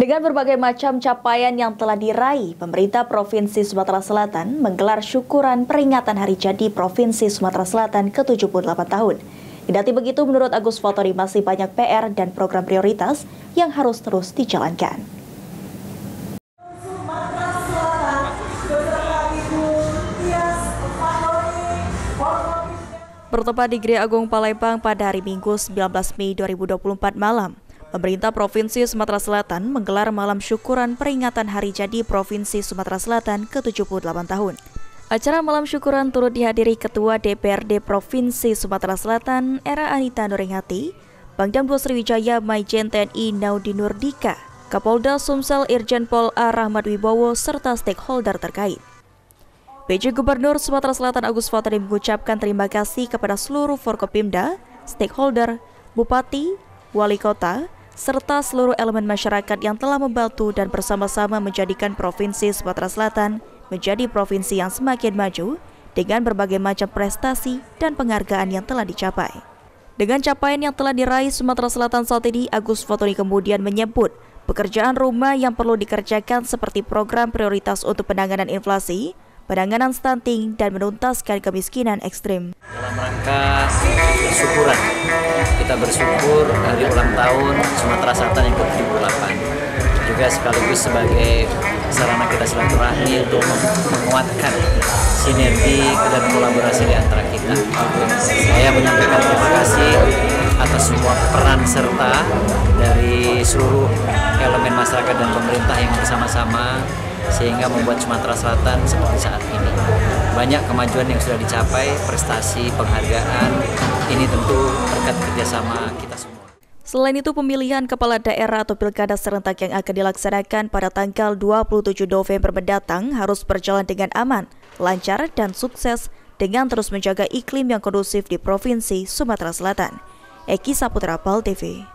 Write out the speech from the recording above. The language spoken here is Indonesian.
Dengan berbagai macam capaian yang telah diraih, pemerintah Provinsi Sumatera Selatan menggelar syukuran peringatan Hari Jadi Provinsi Sumatera Selatan ke-78 tahun. Kendati begitu, menurut Agus Fatori masih banyak PR dan program prioritas yang harus terus dijalankan. Bertempat di Gereja Agung Palembang pada hari Minggu 19 Mei 2024 malam, pemerintah Provinsi Sumatera Selatan menggelar malam syukuran peringatan Hari Jadi Provinsi Sumatera Selatan ke-78 tahun. Acara malam syukuran turut dihadiri Ketua DPRD Provinsi Sumatera Selatan, Era Anita Nuringhati, Pangdam 2 Sriwijaya Maijen TNI Naudi Nurdika, Kapolda Sumsel Irjen Pol A. Rahmat Wibowo, serta stakeholder terkait. PJ Gubernur Sumatera Selatan Agus Fatori mengucapkan terima kasih kepada seluruh Forkopimda, stakeholder, bupati, wali kota, serta seluruh elemen masyarakat yang telah membantu dan bersama-sama menjadikan Provinsi Sumatera Selatan menjadi provinsi yang semakin maju dengan berbagai macam prestasi dan penghargaan yang telah dicapai. Dengan capaian yang telah diraih Sumatera Selatan saat ini, Agus Fatori kemudian menyebut pekerjaan rumah yang perlu dikerjakan seperti program prioritas untuk penanganan inflasi, penanganan stunting, dan menuntaskan kemiskinan ekstrim. Dalam rangka syukuran, kita bersyukur hari ulang tahun Sumatera Selatan yang ke-78. Juga sekaligus sebagai sarana kita silaturahmi untuk menguatkan sinergi dan kolaborasi di antara kita. Saya menyampaikan terima kasih atas semua peran serta dari seluruh elemen masyarakat dan pemerintah yang bersama-sama sehingga membuat Sumatera Selatan seperti saat ini. Banyak kemajuan yang sudah dicapai, prestasi, penghargaan, ini tentu berkat kerjasama kita semua. Selain itu, pemilihan kepala daerah atau pilkada serentak yang akan dilaksanakan pada tanggal 27 November mendatang harus berjalan dengan aman, lancar, dan sukses dengan terus menjaga iklim yang kondusif di Provinsi Sumatera Selatan. Eki Saputra, PAL TV.